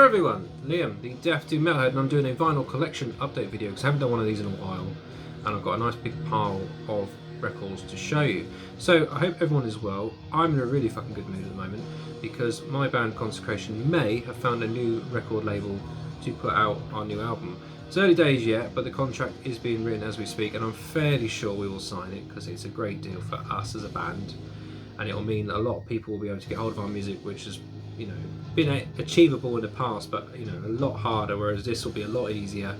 Hello everyone, Liam, the Deaf to Metalhead, and I'm doing a vinyl collection update video because I haven't done one of these in a while, and I've got a nice big pile of records to show you. So I hope everyone is well. I'm in a really fucking good mood at the moment because my band Consecration may have found a new record label to put out our new album. It's early days yet, but the contract is being written as we speak, and I'm fairly sure we will sign it because it's a great deal for us as a band, and it'll mean a lot of people will be able to get hold of our music, which has, you know, been achievable in the past, but you know, a lot harder, whereas this will be a lot easier,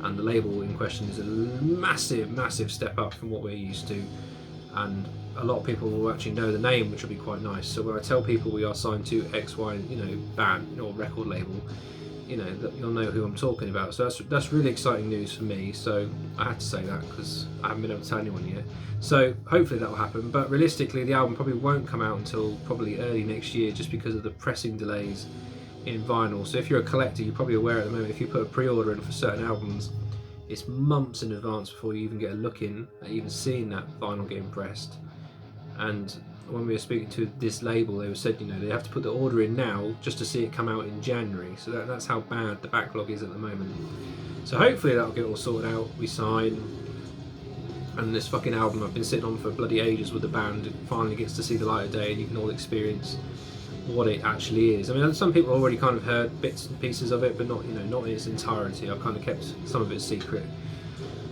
and the label in question is a massive step up from what we're used to, and a lot of people will actually know the name, which will be quite nice. So when I tell people we are signed to XY, you know, band or record label, you know, that you'll know who I'm talking about. So that's really exciting news for me. So I had to say that because I haven't been able to tell anyone yet. So hopefully that will happen. But realistically, the album probably won't come out until probably early next year, just because of the pressing delays in vinyl. So if you're a collector, you're probably aware at the moment, if you put a pre-order in for certain albums, it's months in advance before you even get a look in at even seeing that vinyl getting pressed. And when we were speaking to this label, they said, you know, they have to put the order in now just to see it come out in January. So that's how bad the backlog is at the moment. So hopefully that'll get all sorted out. We sign, and this fucking album I've been sitting on for bloody ages with the band, it finally gets to see the light of day, and you can all experience what it actually is. I mean, some people already kind of heard bits and pieces of it, but not, you know, not in its entirety. I've kind of kept some of it secret.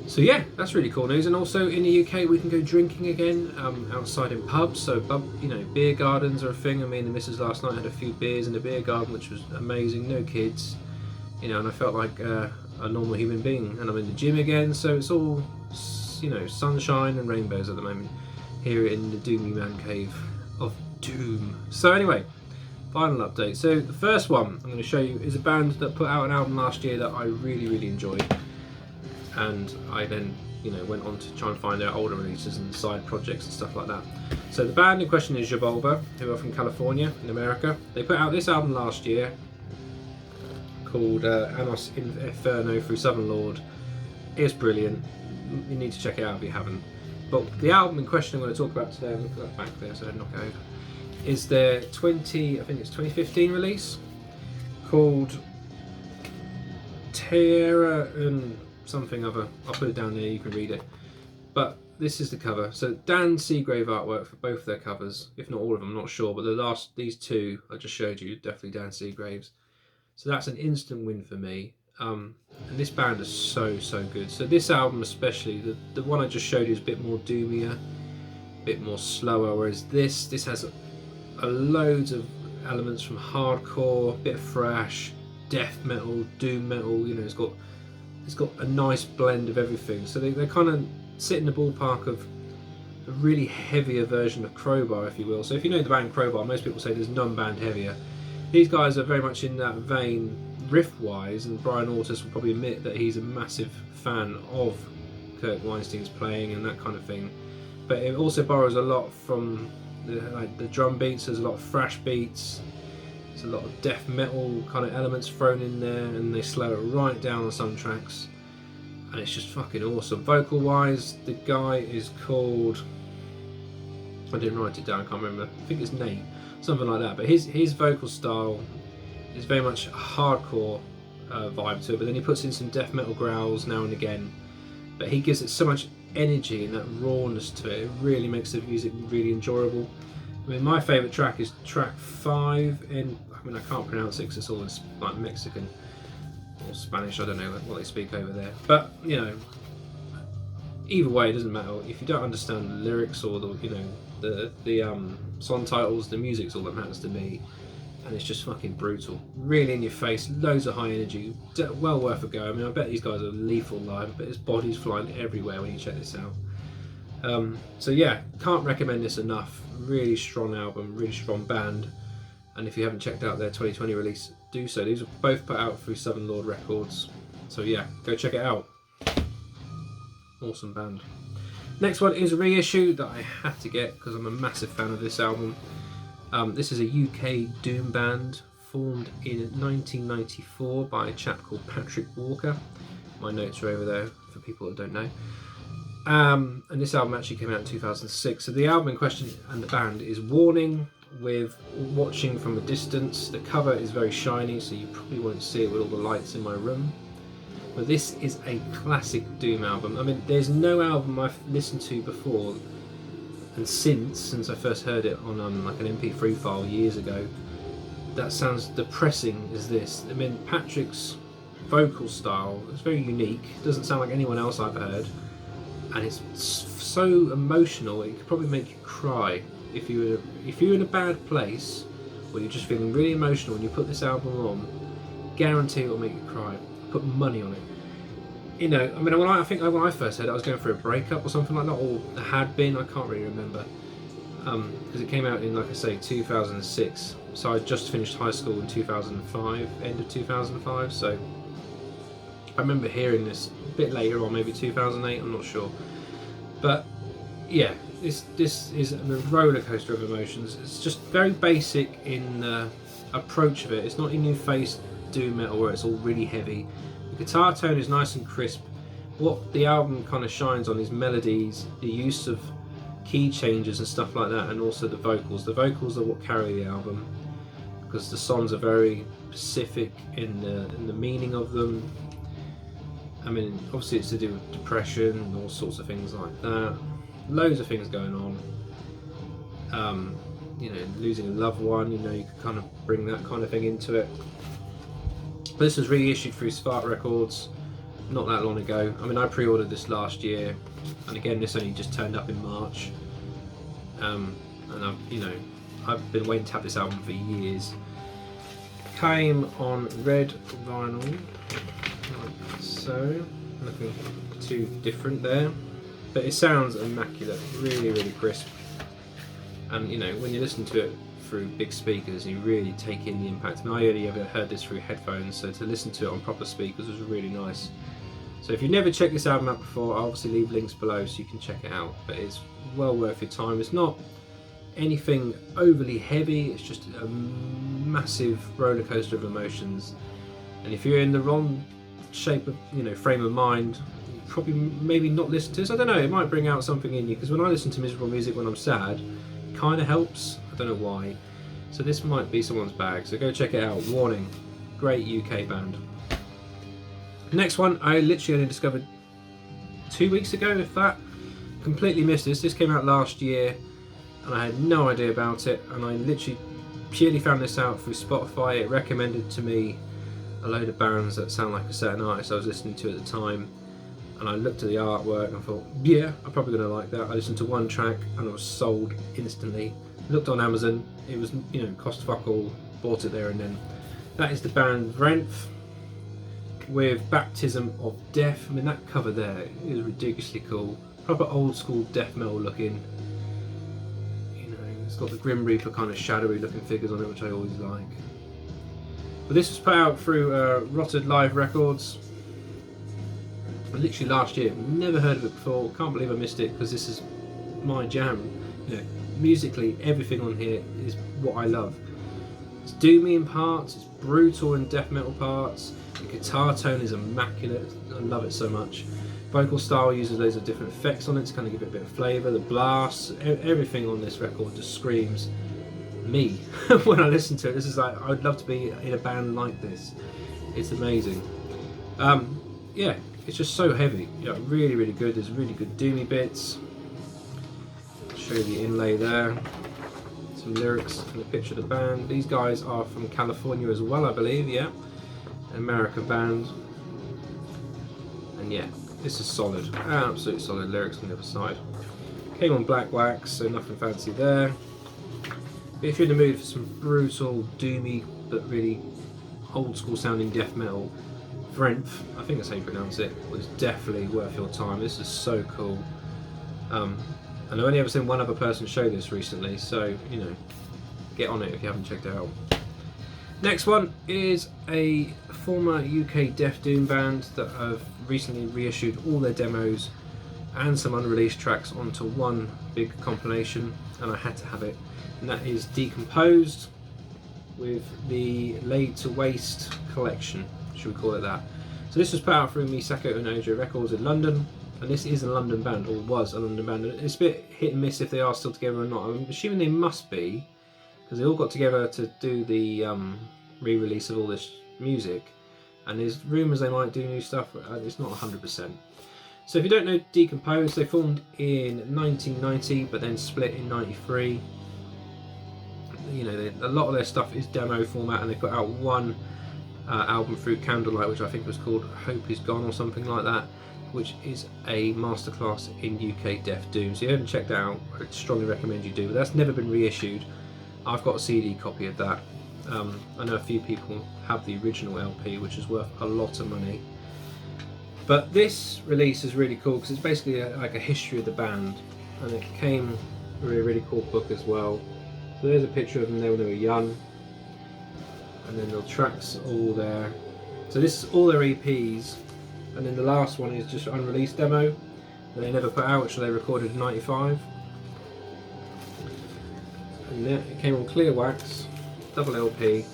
So yeah, that's really cool news. And also in the UK, we can go drinking again outside in pubs. So you know, beer gardens are a thing. I mean, the missus last night had a few beers in the beer garden, which was amazing. No kids, you know, and I felt like a normal human being. And I'm in the gym again, so it's all, you know, sunshine and rainbows at the moment here in the Doomy Man Cave of Doom. So anyway, final update. So the first one I'm going to show you is a band that put out an album last year that I really enjoyed. And I then, you know, went on to try and find out older releases and side projects and stuff like that. So the band in question is Xibalba, who are from California in America. They put out this album last year called Anos Inferno through Southern Lord. It's brilliant. You need to check it out if you haven't. But the album in question I'm going to talk about today, I'm going to put that back there so I don't knock it over, is their I think it's 2015 release called Terra and something other. I'll put it down there, you can read it. But this is the cover. So Dan Seagrave artwork for both their covers, if not all of them, I'm not sure, but these two I just showed you, definitely Dan Seagrave's. So that's an instant win for me. And this band is so good. So this album especially, the one I just showed you is a bit more doomier, a bit more slower, whereas this has a loads of elements from hardcore, a bit of thrash, death metal, doom metal, you know, it's got a nice blend of everything. So they kind of sit in the ballpark of a really heavier version of Crowbar, if you will. So if you know the band Crowbar, most people say there's none band heavier. These guys are very much in that vein riff-wise, and Brian Ortis will probably admit that he's a massive fan of Kirk Weinstein's playing and that kind of thing. But it also borrows a lot from the drum beats. There's a lot of thrash beats. There's a lot of death metal kind of elements thrown in there, and they slow it right down on some tracks, and it's just fucking awesome. Vocal wise, the guy is called, I didn't write it down, I can't remember, I think it's Nate, something like that, but his vocal style is very much a hardcore vibe to it, but then he puts in some death metal growls now and again, but he gives it so much energy and that rawness to it. It really makes the music really enjoyable. I mean, my favourite track is track 5 in, I mean, I can't pronounce it because it's all like Mexican or Spanish, I don't know what they speak over there. But, you know, either way, it doesn't matter. If you don't understand the lyrics or the, you know, the song titles, the music's all that matters to me. And it's just fucking brutal. Really in your face, loads of high energy, well worth a go. I mean, I bet these guys are lethal live, but his body's flying everywhere when you check this out. So yeah, can't recommend this enough. Really strong album, really strong band, and if you haven't checked out their 2020 release, do so. These are both put out through Southern Lord Records, so yeah, go check it out. Awesome band. Next one is a reissue that I had to get because I'm a massive fan of this album. This is a UK doom band formed in 1994 by a chap called Patrick Walker. My notes are over there for people that don't know. And this album actually came out in 2006. So the album in question and the band is Warning, with Watching from a Distance. The cover is very shiny, so you probably won't see it with all the lights in my room. But this is a classic Doom album. I mean, there's no album I've listened to before and since I first heard it on like an MP3 file years ago, that sounds depressing as this. I mean, Patrick's vocal style is very unique. It doesn't sound like anyone else I've heard, and it's so emotional. It could probably make you cry if you're in a bad place or you're just feeling really emotional and you put this album on. Guarantee it will make you cry. Put money on it. You know, I mean, I think when I first heard it, I was going through a breakup or something like that, or had been. I can't really remember, because it came out in, like I say, 2006. So I just finished high school in 2005, end of 2005. So I remember hearing this a bit later on, maybe 2008. I'm not sure, but yeah, this is a roller coaster of emotions. It's just very basic in the approach of it. It's not your new face doom metal where it's all really heavy. The guitar tone is nice and crisp. What the album kind of shines on is melodies, the use of key changes and stuff like that, and also the vocals. The vocals are what carry the album, because the songs are very specific in the meaning of them. I mean, obviously it's to do with depression and all sorts of things like that. Loads of things going on. You know, losing a loved one, you know, you can kind of bring that kind of thing into it. This was reissued through Spark Records not that long ago. I mean, I pre-ordered this last year, and again, this only just turned up in March. And I've been waiting to have this album for years. Came on red vinyl, like so. Nothing too different there, but it sounds immaculate, really, really crisp. And you know, when you listen to it through big speakers, you really take in the impact. I mean, I only ever heard this through headphones, so to listen to it on proper speakers was really nice. So if you've never checked this album out before, I'll obviously leave links below so you can check it out, but it's well worth your time. It's not anything overly heavy, it's just a massive roller coaster of emotions, and if you're in the wrong shape of, you know, frame of mind, probably maybe not listen to this. I don't know, it might bring out something in you, because when I listen to miserable music when I'm sad, it kind of helps. I don't know why. So this might be someone's bag, so go check it out. Warning, great UK band. Next one, I literally only discovered 2 weeks ago, if that. Completely missed this. This came out last year and I had no idea about it, and I literally purely found this out through Spotify. It recommended to me a load of bands that sound like a certain artist I was listening to at the time, and I looked at the artwork and I thought, yeah, I'm probably going to like that. I listened to one track and I was sold instantly. Looked on Amazon, it was, you know, cost fuck all, bought it there and then. That is the band Vrenth with Baptism of Death. I mean, that cover there is ridiculously cool. Proper old school death metal looking. You know, it's got the Grim Reaper kind of shadowy looking figures on it, which I always like. But this was put out through Rotted Live Records. Literally last year, never heard of it before. Can't believe I missed it, because this is my jam. You know, musically, everything on here is what I love. It's doomy in parts, it's brutal in death metal parts. The guitar tone is immaculate. I love it so much. Vocal style uses loads of different effects on it to kind of give it a bit of flavour. The blasts, everything on this record just screams me when I listen to it. This is like, I would love to be in a band like this. It's amazing. Yeah, it's just so heavy. Yeah, really, really good. There's really good doomy bits. I'll show you the inlay there. Some lyrics and a picture of the band. These guys are from California as well, I believe. Yeah, an American band. And yeah, this is solid. Absolutely solid lyrics on the other side. Came on black wax, so nothing fancy there. But if you're in the mood for some brutal, doomy, but really old school sounding death metal, Vrenth, I think that's how you pronounce it, was definitely worth your time. This is so cool. And I've only ever seen one other person show this recently, so, you know, get on it if you haven't checked it out. Next one is a former UK Death Doom band that have recently reissued all their demos and some unreleased tracks onto one big compilation, and I had to have it. And that is Decomposed with the Laid to Waste collection, should we call it that. So this was put out through Misako Onojo Records in London, and this is a London band, or was a London band. It's a bit hit and miss if they are still together or not. I'm assuming they must be, because they all got together to do the re-release of all this music, and there's rumours they might do new stuff. It's not 100%. So if you don't know Decomposed, they formed in 1990 but then split in 93. You know, a lot of their stuff is demo format, and they put out one album through Candlelight, which I think was called Hope Is Gone or something like that, which is a masterclass in UK Death Doom. So if you haven't checked that out, I'd strongly recommend you do, but that's never been reissued. I've got a CD copy of that. I know a few people have the original LP, which is worth a lot of money. But this release is really cool because it's basically like a history of the band, and it came with a really cool book as well. So there's a picture of them when they were young, and then the tracks all there. So this is all their EPs, and then the last one is just unreleased demo that they never put out, which they recorded in 95. And it came on clear wax, double LP.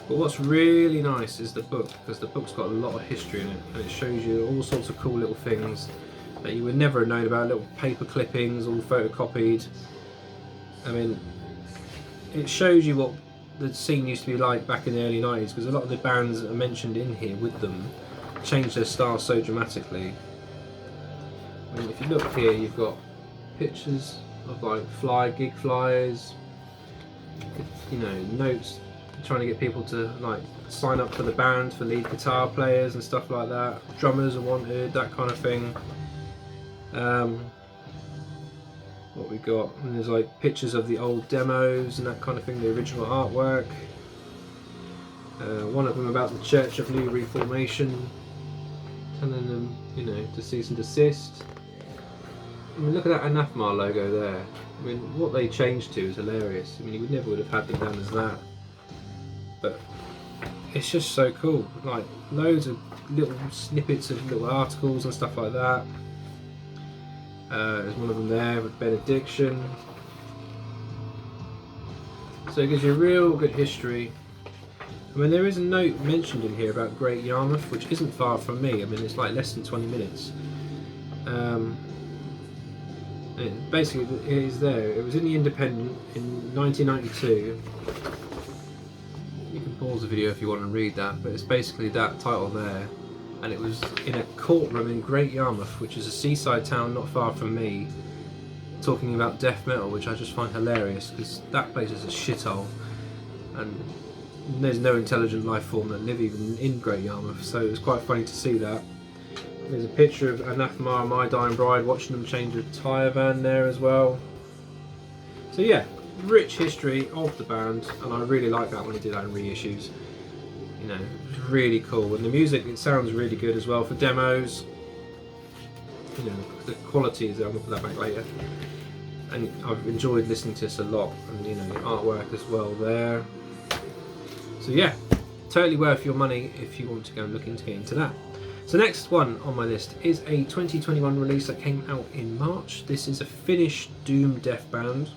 But what's really nice is the book, because the book's got a lot of history in it, and it shows you all sorts of cool little things that you would never have known about, little paper clippings all photocopied. I mean, it shows you what the scene used to be like back in the early 90s, because a lot of the bands that are mentioned in here with them changed their style so dramatically. I mean, if you look here, you've got pictures of like gig flyers, you know, notes trying to get people to like sign up for the band for lead guitar players and stuff like that. Drummers are wanted, that kind of thing. What we got, and there's like pictures of the old demos and that kind of thing, the original artwork. One of them about the Church of New Reformation, telling them, you know, to cease and desist. I mean, look at that Anathema logo there. I mean, what they changed to is hilarious. I mean, you never would have had them down as that. But it's just so cool. Like, loads of little snippets of little articles and stuff like that. There's one of them there with Benediction. So it gives you a real good history. I mean, there is a note mentioned in here about Great Yarmouth, which isn't far from me. I mean, it's like less than 20 minutes. Basically, it is there. It was in the Independent in 1992. You can pause the video if you want to read that, but it's basically that title there. And it was in a courtroom in Great Yarmouth, which is a seaside town not far from me, talking about death metal, which I just find hilarious, because that place is a shithole, and there's no intelligent life form that live even in Great Yarmouth, so it was quite funny to see that. There's a picture of Anathema and My Dying Bride watching them change a tyre van there as well. So yeah, rich history of the band, and I really like that when they do that in reissues. You know, it's really cool, and the music, it sounds really good as well for demos. You know, the quality is there. I'm gonna put that back later. And I've enjoyed listening to this a lot, and you know, the artwork as well there. So yeah, totally worth your money if you want to go and look into that. So next one on my list is a 2021 release that came out in March. This is a Finnish doom death band.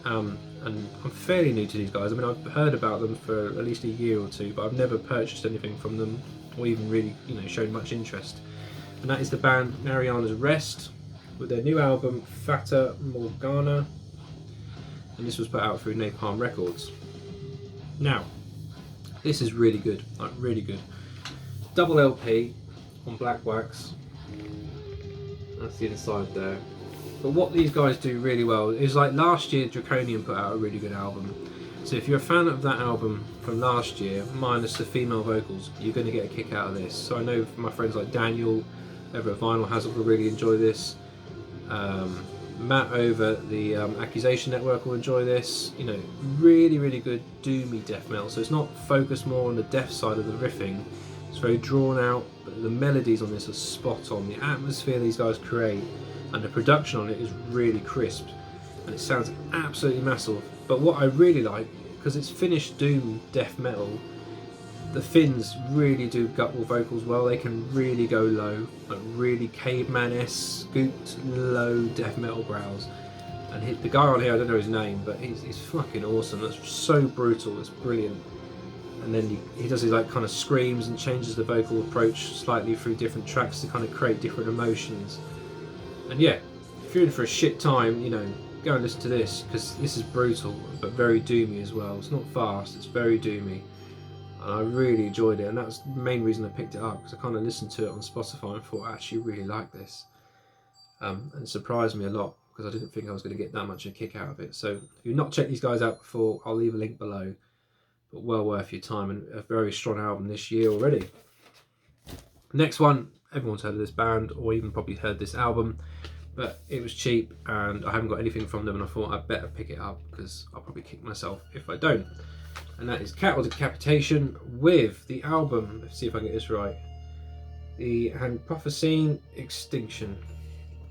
And I'm fairly new to these guys. I mean, I've heard about them for at least a year or two, but I've never purchased anything from them or even really, you know, shown much interest. And that is the band Marianas Rest with their new album Fata Morgana, and this was put out through Napalm Records. Now, this is really good, like really good. Double LP on black wax. That's the inside there. But what these guys do really well is, like last year Draconian put out a really good album. So if you're a fan of that album from last year, minus the female vocals, you're going to get a kick out of this. So I know my friends like Daniel over at Vinyl Hazard will really enjoy this. Matt over the Accusation Network will enjoy this. You know, really, really good doomy death metal. So it's not focused more on the death side of the riffing. It's very drawn out, but the melodies on this are spot on. The atmosphere these guys create and the production on it is really crisp, and it sounds absolutely massive. But what I really like, because it's Finnish doom death metal, the Finns really do guttural vocals well. They can really go low, like really caveman-esque, scooped low death metal growls. And the guy on here, I don't know his name, but he's fucking awesome. That's so brutal, it's brilliant. And then he does his like kind of screams and changes the vocal approach slightly through different tracks to kind of create different emotions. And yeah, if you're in for a shit time, you know, go and listen to this, because this is brutal but very doomy as well. It's not fast, it's very doomy, and I really enjoyed it, and that's the main reason I picked it up, because I kind of listened to it on Spotify and thought I actually really like this, and it surprised me a lot because I didn't think I was going to get that much of a kick out of it. So if you've not checked these guys out before, I'll leave a link below, but well worth your time, and a very strong album this year already. Next one, everyone's heard of this band, or even probably heard this album, but it was cheap and I haven't got anything from them, and I thought I'd better pick it up because I'll probably kick myself if I don't. And that is Decapitation with the album, let's see if I get this right, the Anthropocene Extinction.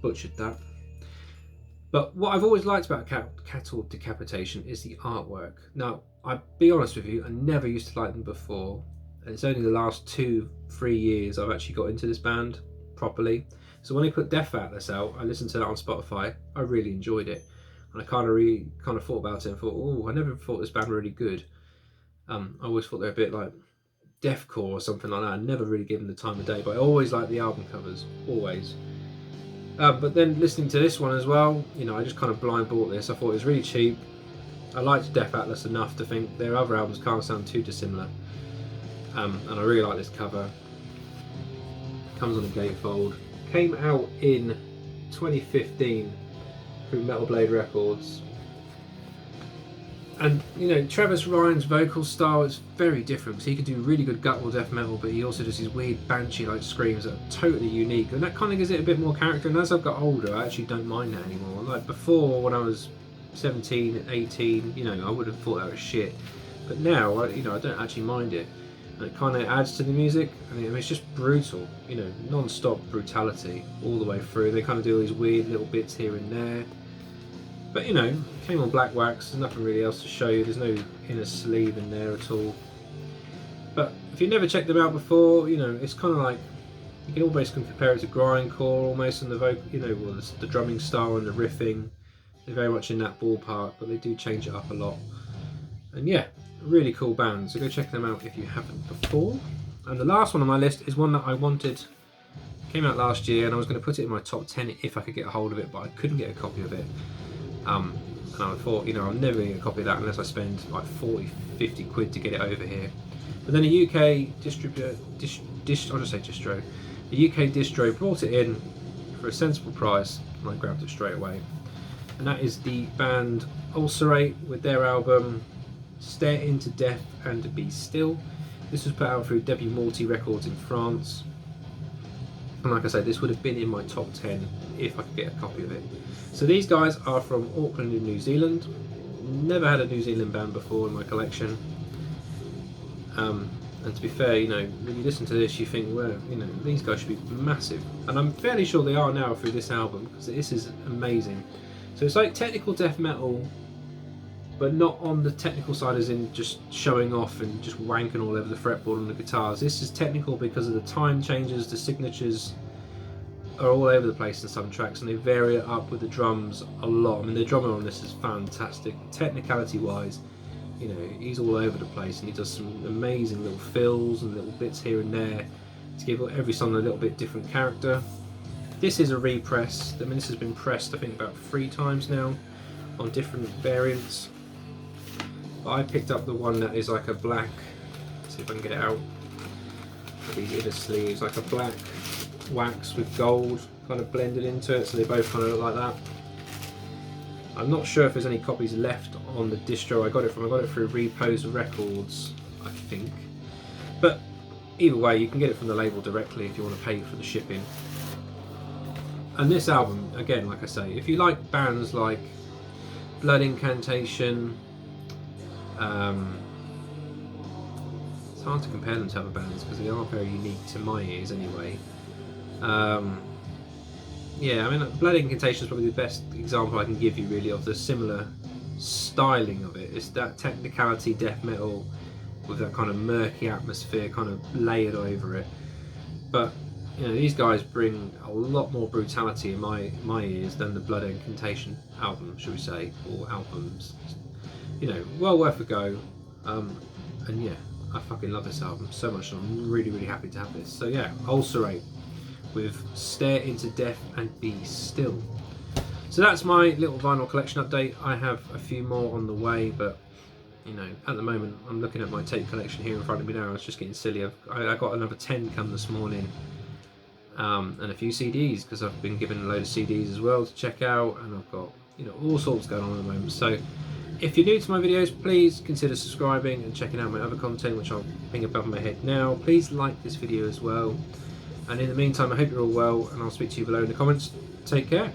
Butchered that. But what I've always liked about Cattle Decapitation is the artwork. Now, I'll be honest with you, I never used to like them before, and it's only the last 2-3 years I've actually got into this band properly. So when they put Death Atlas out, I listened to that on Spotify. I really enjoyed it, and I kind of thought about it and thought, oh, I never thought this band were really good. I always thought they're a bit like deathcore or something like that. I never really given the time of day, but I always liked the album covers, always. But then listening to this one as well, you know, I just kind of blind bought this. I thought it was really cheap. I liked Death Atlas enough to think their other albums can't sound too dissimilar. And I really like this cover. Comes on a gatefold. Came out in 2015 through Metal Blade Records. And you know, Travis Ryan's vocal style is very different, because he can do really good guttural death metal, but he also does these weird banshee-like screams that are totally unique, and that kind of gives it a bit more character. And as I've got older, I actually don't mind that anymore. Like before, when I was 17, 18, you know, I would have thought that was shit, but now, you know, I don't actually mind it, and it kind of adds to the music. I mean, it's just brutal, you know, non-stop brutality all the way through. They kind of do all these weird little bits here and there. But you know, came on black wax, there's nothing really else to show you, there's no inner sleeve in there at all. But if you've never checked them out before, you know, it's kind of like, you can almost compare it to grindcore almost, in the vocal, you know, well, the drumming style and the riffing. They're very much in that ballpark, but they do change it up a lot. And yeah, really cool band, so go check them out if you haven't before. And the last one on my list is one that I wanted, came out last year, and I was going to put it in my top 10 if I could get a hold of it, but I couldn't get a copy of it. And I thought, you know, I'm never going to get a copy of that unless I spend like 40-50 quid to get it over here. But then a UK distributor, I'll just say distro, a UK distro brought it in for a sensible price, and I grabbed it straight away. And that is the band Ulcerate with their album Stare Into Death and Be Still. This was put out through Debut Multi Records in France. And like I said, this would have been in my top 10 if I could get a copy of it. So these guys are from Auckland in New Zealand. Never had a New Zealand band before in my collection. And to be fair, you know, when you listen to this, you think, well, you know, these guys should be massive. And I'm fairly sure they are now through this album, because this is amazing. So it's like technical death metal, but not on the technical side as in just showing off and just wanking all over the fretboard on the guitars. This is technical because of the time changes, the signatures are all over the place in some tracks, and they vary it up with the drums a lot. I mean, the drummer on this is fantastic. Technicality wise, you know, he's all over the place, and he does some amazing little fills and little bits here and there to give every song a little bit different character. This is a repress. I mean, this has been pressed I think about 3 times now on different variants. But I picked up the one that is like a black, let's see if I can get it out, these inner sleeves, like a black wax with gold kind of blended into it, so they both kind of look like that. I'm not sure if there's any copies left on the distro I got it through Repose Records, I think. But either way, you can get it from the label directly if you want to pay for the shipping. And this album, again, like I say, if you like bands like Blood Incantation, it's hard to compare them to other bands because they are very unique to my ears anyway. Yeah, I mean, Blood Incantation is probably the best example I can give you really of the similar styling of it. It's that technicality death metal with that kind of murky atmosphere kind of layered over it. But you know, these guys bring a lot more brutality in my ears than the Blood Incantation album, should we say, or albums. You know, well worth a go. And yeah, I fucking love this album so much, and I'm really, really happy to have this. So yeah, Ulcerate with Stare Into Death and Be Still. So that's my little vinyl collection update. I have a few more on the way, but you know, at the moment I'm looking at my tape collection here in front of me now. It's just getting silly. I got another 10 come this morning, and a few CDs, because I've been given a load of CDs as well to check out, and I've got, you know, all sorts going on at the moment. So if you're new to my videos, please consider subscribing and checking out my other content, which I'll ping above my head now. Please like this video as well, and in the meantime I hope you're all well, and I'll speak to you below in the comments. Take care.